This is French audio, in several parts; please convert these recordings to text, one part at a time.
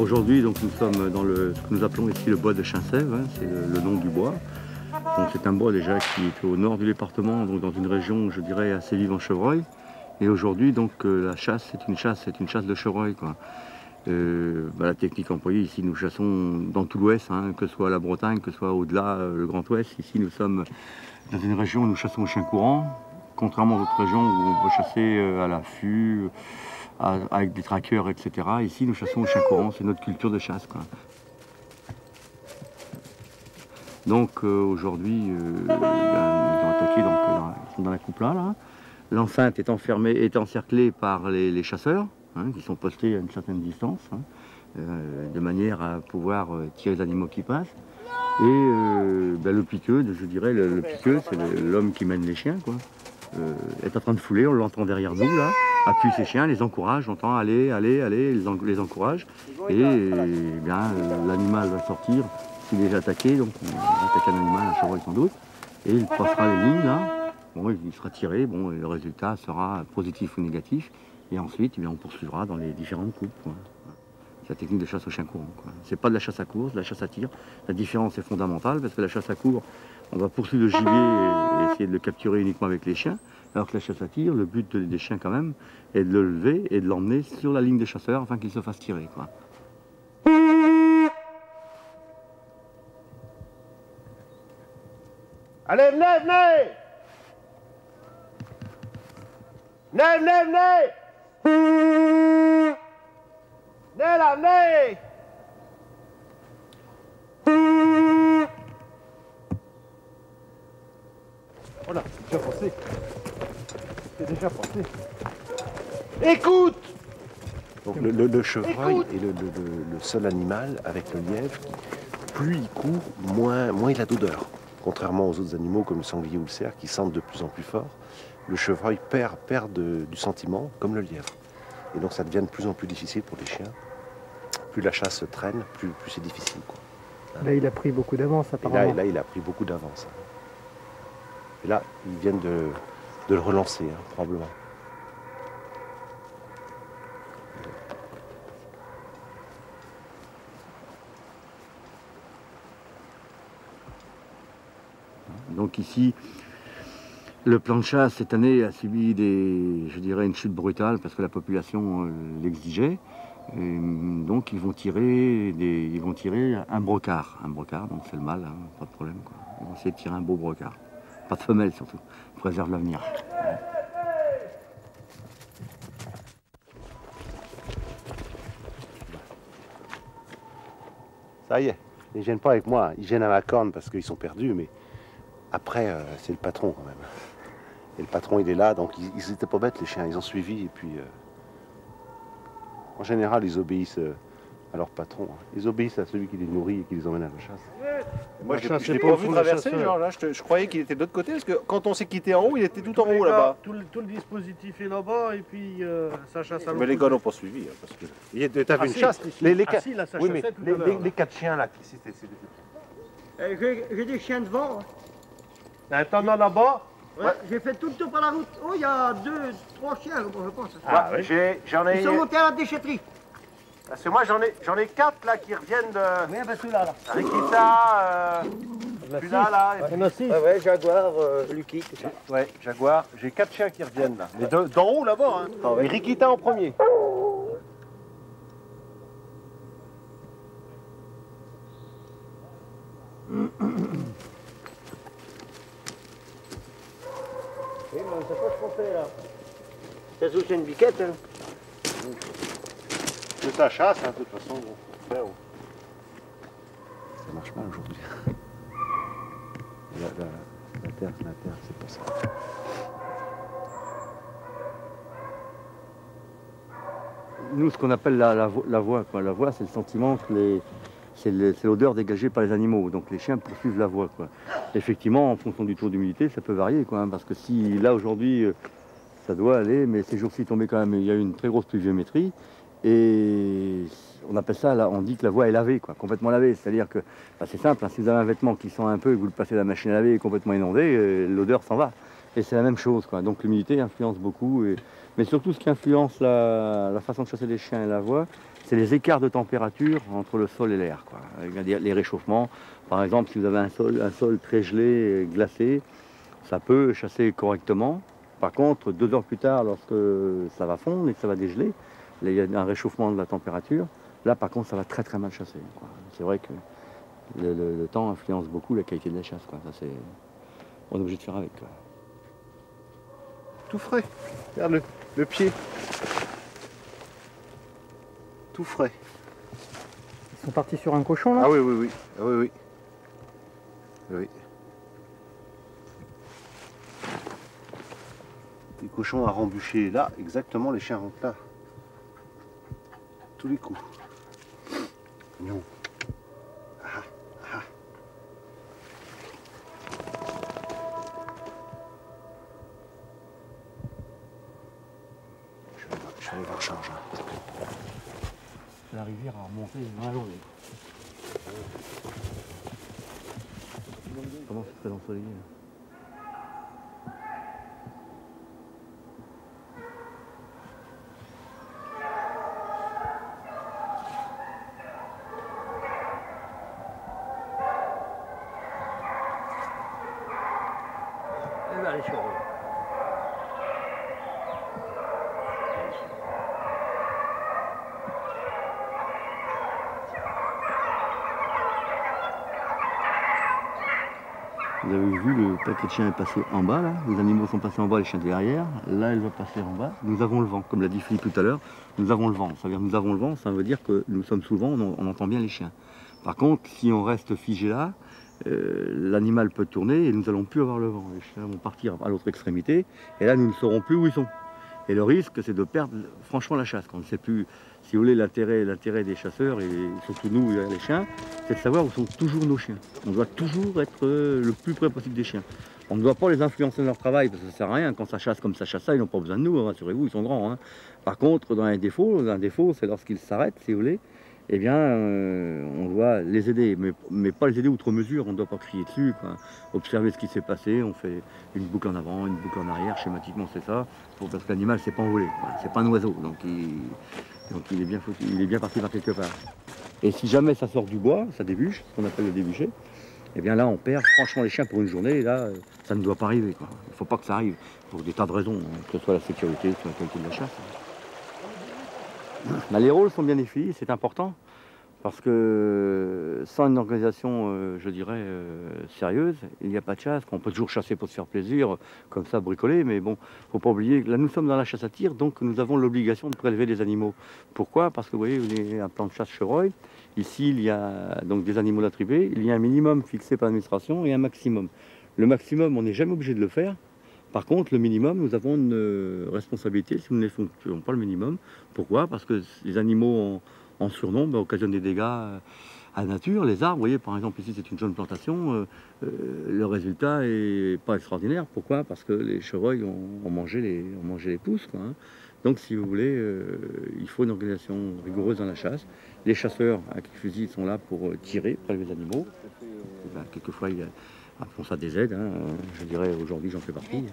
aujourd'hui, donc nous sommes dans ce que nous appelons ici le bois de Chinsève, hein, c'est le nom du bois. Donc c'est un bois déjà qui est au nord du département, donc dans une région, je dirais, assez vive en chevreuil. Et aujourd'hui, donc la chasse, c'est une chasse de chevreuil, quoi. La technique employée, ici nous chassons dans tout l'ouest, hein, que ce soit la Bretagne, que ce soit au-delà, le Grand Ouest. Ici nous sommes dans une région où nous chassons au chien courant, contrairement à d'autres régions où on peut chasser à l'affût, avec des traqueurs, etc. Ici nous chassons au chien courant, c'est notre culture de chasse, quoi. Donc aujourd'hui, ils ont attaqué, donc, ils sont dans la coupla là. L'enceinte est enfermée, est encerclée par les chasseurs, hein, qui sont postés à une certaine distance, hein, de manière à pouvoir tirer les animaux qui passent. Et le piqueux, je dirais, le piqueux, c'est l'homme qui mène les chiens, quoi. Est en train de fouler, on l'entend derrière nous là, appuie ses chiens, les encourage, on entend aller, les encourage. Et l'animal va sortir. S'il est déjà attaqué, donc on attaque un animal, un chevreuil sans doute, et il passera les lignes là, bon, il sera tiré, bon, et le résultat sera positif ou négatif, et ensuite on poursuivra dans les différentes coupes, quoi. C'est la technique de chasse au chien courant. C'est pas de la chasse à course, de la chasse à tir. La différence est fondamentale, parce que la chasse à courre, on va poursuivre le gibier et essayer de le capturer uniquement avec les chiens, alors que la chasse à tir, le but des chiens quand même, est de le lever et de l'emmener sur la ligne des chasseurs afin qu'il se fasse tirer, quoi. Allez, venez! Venez là, venez! Voilà, c'est déjà passé. C'est déjà passé. Écoute! Donc le chevreuil est le seul animal avec le lièvre qui, plus il court, moins il a d'odeur. Contrairement aux autres animaux comme le sanglier ou le cerf qui sentent de plus en plus fort, le chevreuil perd du sentiment comme le lièvre. Et donc ça devient de plus en plus difficile pour les chiens. Plus la chasse se traîne, plus c'est difficile, quoi. Là, il a pris beaucoup d'avance, apparemment. Et là, il a pris beaucoup d'avance. Et là, ils viennent de le relancer, hein, probablement. Donc ici, le plan de chasse cette année a subi une chute brutale parce que la population l'exigeait. Donc ils vont tirer un brocard. Un brocard, donc c'est le mâle, hein, pas de problème, quoi. Ils vont essayer de tirer un beau brocard. Pas de femelle surtout, on préserve l'avenir. Ça y est, ils ne gênent pas avec moi, ils gênent à ma corne parce qu'ils sont perdus, mais après, c'est le patron quand même. Et le patron, il est là, donc ils n'étaient pas bêtes, les chiens, ils ont suivi, et puis... en général, ils obéissent à leur patron. Ils obéissent à celui qui les nourrit et qui les emmène à la chasse. Moi, je l'ai pas vu traverser, genre là, je croyais qu'il était de l'autre côté, parce que quand on s'est quitté en haut, il était tout en haut là-bas. Tout le dispositif est là-bas, et puis ça chasse à l'autre. Mais les gars n'ont pas suivi, hein, parce que... T'as vu une chasse Si, là, ça oui, mais chassait tout à l'heure. les 4 chiens là, J'ai des chiens devant. T'en as là-bas? Ouais. J'ai fait tout le tour par la route. Oh, il y a 3 chiens, je pense. Ah, oui. J'en ai... Ils sont montés à la déchetterie. Parce que moi, j'en ai 4 là qui reviennent de... Oui, ben celui-là, là. Rikita, celui-là, là. Il y en a 6. Ouais, Jaguar, Lucky, tout ça. Ouais, Jaguar. J'ai 4 chiens qui reviennent là. Mais d'en haut là-bas, hein. Ah, ouais. Et Rikita en premier. Oui, mais on ne sait pas ce qu'on fait là. Ça se c'est une biquette, hein. C'est ta chasse, hein, de toute façon. Ça marche mal aujourd'hui. La terre, c'est pas ça. Nous, ce qu'on appelle la voix, quoi. La voix, c'est le sentiment que c'est l'odeur dégagée par les animaux. Donc les chiens poursuivent la voie, quoi. Effectivement, en fonction du taux d'humidité, ça peut varier, quoi, hein, parce que si là aujourd'hui, ça doit aller, mais ces jours-ci tombé quand même, il y a eu une très grosse pluviométrie, et on appelle ça, là, on dit que la voie est lavée, quoi, complètement lavée. C'est-à-dire que, c'est simple, hein, si vous avez un vêtement qui sent un peu et que vous le passez à la machine à laver complètement inondé, l'odeur s'en va. Et c'est la même chose, quoi. Donc l'humidité influence beaucoup, mais surtout ce qui influence la façon de chasser les chiens et la voie, c'est les écarts de température entre le sol et l'air, quoi. Les réchauffements, par exemple, si vous avez un sol très gelé, glacé, ça peut chasser correctement. Par contre, 2 heures plus tard, lorsque ça va fondre et que ça va dégeler, là, il y a un réchauffement de la température. Là, par contre, ça va très très mal chasser. C'est vrai que le temps influence beaucoup la qualité de la chasse, quoi. Ça, on est obligé de faire avec, quoi. Tout frais. Regarde le pied. Tout frais. Ils sont partis sur un cochon là? Ah oui, oui, oui. Ah oui, oui. Oui. Les cochons à rembûcher là, exactement, les chiens rentrent là. Tous les coups. Non. Ah, ah. Je vais aller voir Charles. La rivière a remonté dans la journée. Comment c'est très ensoleillé? Eh bien, allez, chevreuil. Vous avez vu, le paquet de chiens est passé en bas, là. Les animaux sont passés en bas, les chiens derrière. Là, elle va passer en bas. Nous avons le vent, comme l'a dit Philippe tout à l'heure. Nous avons le vent. Ça veut dire nous avons le vent, ça veut dire que nous sommes sous le vent, on entend bien les chiens. Par contre, si on reste figé là, l'animal peut tourner et nous n'allons plus avoir le vent. Les chiens vont partir à l'autre extrémité et là, nous ne saurons plus où ils sont. Et le risque, c'est de perdre franchement la chasse. On ne sait plus, si vous voulez, l'intérêt des chasseurs, et surtout nous, les chiens, c'est de savoir où sont toujours nos chiens. On doit toujours être le plus près possible des chiens. On ne doit pas les influencer dans leur travail, parce que ça ne sert à rien. Quand ça chasse comme ça chasse ça, ils n'ont pas besoin de nous, rassurez-vous, ils sont grands, hein. Par contre, dans un défaut, c'est lorsqu'ils s'arrêtent, si vous voulez, eh bien, on doit les aider, mais pas les aider outre mesure, on ne doit pas crier dessus, quoi. Observer ce qui s'est passé, on fait une boucle en avant, une boucle en arrière, schématiquement c'est ça, parce que l'animal ne s'est pas envolé, voilà, c'est pas un oiseau, donc il est bien foutu, il est bien parti par quelque part. Et si jamais ça sort du bois, ça débûche, ce qu'on appelle le débûcher, eh bien là on perd franchement les chiens pour une journée, et là ça ne doit pas arriver, quoi. Il ne faut pas que ça arrive, pour des tas de raisons, hein, que ce soit la sécurité, que ce soit la qualité de la chasse. Bah, les rôles sont bien définis, c'est important, parce que sans une organisation, je dirais, sérieuse, il n'y a pas de chasse. On peut toujours chasser pour se faire plaisir, comme ça, bricoler, mais bon, il ne faut pas oublier que là, nous sommes dans la chasse à tir, donc nous avons l'obligation de prélever des animaux. Pourquoi? Parce que vous voyez, il y a un plan de chasse chevreuil. Ici, il y a donc des animaux attribués. Il y a un minimum fixé par l'administration et un maximum. Le maximum, on n'est jamais obligé de le faire. Par contre, le minimum, nous avons une responsabilité si nous ne faisons pas le minimum. Pourquoi? Parce que les animaux en surnombre occasionnent des dégâts à la nature. Les arbres, vous voyez, par exemple, ici, c'est une jeune plantation. Le résultat n'est pas extraordinaire. Pourquoi? Parce que les chevreuils ont mangé les pousses, quoi, hein. Donc, si vous voulez, il faut une organisation rigoureuse dans la chasse. Les chasseurs avec les fusils sont là pour tirer, prélever les animaux. Ben, quelquefois, il y a font ça des aides, hein. Je dirais aujourd'hui j'en fais partie,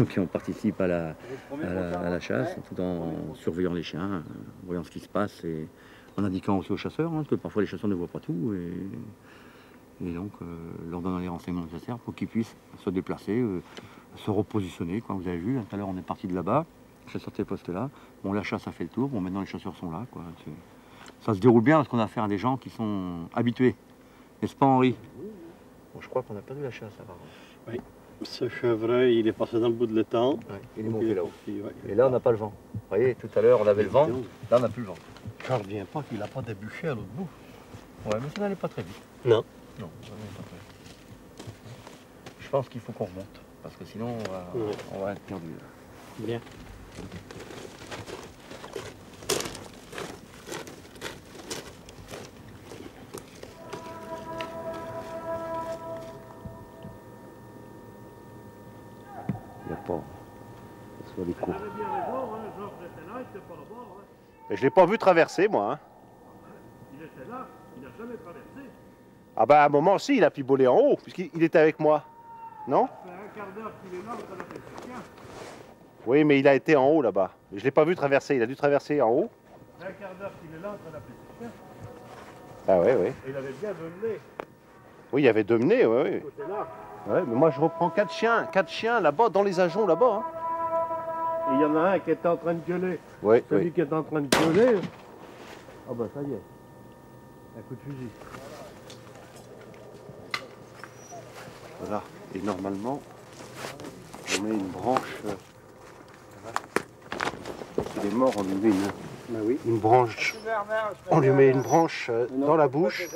qui on participe à la chasse tout en surveillant les chiens, en voyant ce qui se passe et en indiquant aussi aux chasseurs, hein, parce que parfois les chasseurs ne voient pas tout et donc leur donnant les renseignements nécessaires pour qu'ils puissent se déplacer, se repositionner. Quoi. Vous avez vu, tout à l'heure on est parti de là-bas, j'ai sorti le poste là, bon la chasse a fait le tour, bon maintenant les chasseurs sont là, quoi. Ça se déroule bien parce qu'on a affaire à des gens qui sont habitués, n'est-ce pas Henri? Bon, je crois qu'on a perdu la chasse apparemment. Oui, ce chevreuil, il est passé dans le bout de l'étang. Ouais, il est monté là-haut. Ouais. Et là, on n'a pas le vent. Vous voyez, tout à l'heure, on avait le vent. Là, on n'a plus le vent. Je ne reviens pas qu'il n'a pas débouché à l'autre bout. Ouais, mais ça n'allait pas très vite. Non. Non, ça n'allait pas très vite. Je pense qu'il faut qu'on remonte. Parce que sinon, on va être perdu. Bien. Il n'y a pas. Ce soit des cours. Je ne l'ai pas vu traverser, moi. Hein. Il était là, il n'a jamais traversé. Ah bah à un moment, si, il a pibolé en haut, puisqu'il était avec moi. Non? Ça fait un quart d'heure qu'il est là, on a fait le chien. Oui, mais il a été en haut là-bas. Je ne l'ai pas vu traverser, il a dû traverser en haut. Un quart d'heure qu'il est là en train d'appeler ses chiens. Ah ouais, ouais. Et il avait bien donné. Oui, il y avait deux menés, ouais, ouais. Côté-là. Ouais, mais moi je reprends 4 chiens là-bas, dans les ajoncs là-bas. Hein. Et il y en a un qui était en train de gueuler. Ouais, Celui ouais. qui est en train de gueuler. Ah bah ça y est. Un coup de fusil. Voilà. Et normalement, on met une branche. Il est mort, on lui met une branche. On lui met une branche dans la bouche.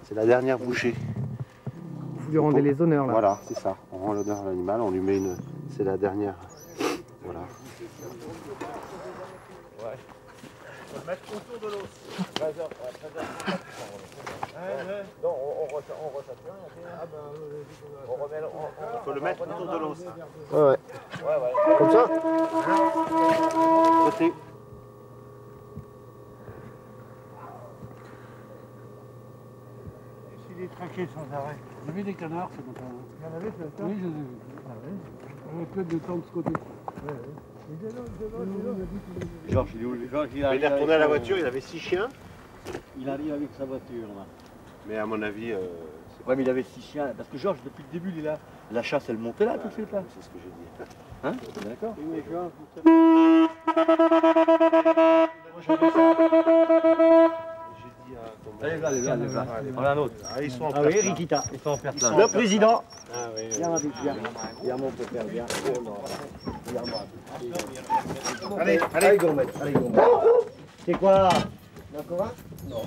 C'est la dernière bouchée. Vous lui rendez les honneurs là. Voilà, c'est ça. On rend l'honneur à l'animal, on lui met une. C'est la dernière. Voilà. On va mettre autour de l'os. Non, on rechasse rien. On remet. Il faut le mettre autour de l'os. Ouais. Comme ça. Côté. Il est traqué sans arrêt. Vous avez des canards, c'est comme ça. Il y en avait, c'est ça? Oui, je les ai vus. Ah oui. On va peut-être de temps de ce côté. Georges, il est où? Georges, Il est retourné à la voiture, il avait 6 chiens. Il arrive avec sa voiture là. Mais à mon avis, Ouais, mais il avait 6 chiens. Parce que Georges, depuis le début, il est là. La chasse, elle montait là tout de suite là. c'est ce que j'ai dit. Hein? D'accord. J'ai dit à ton Allez, allez, allez, allez. On a un autre. Ah, ils sont en Ah oui, place, là. Rikita. Ils sont en perte là. Le président. Ah oui. Viens, ma biche, viens. Viens, mon pépère, viens. Oh non. Viens, moi. Allez, Allez, gourmet. Allez, gourmet. C'est quoi? Encore un? Non.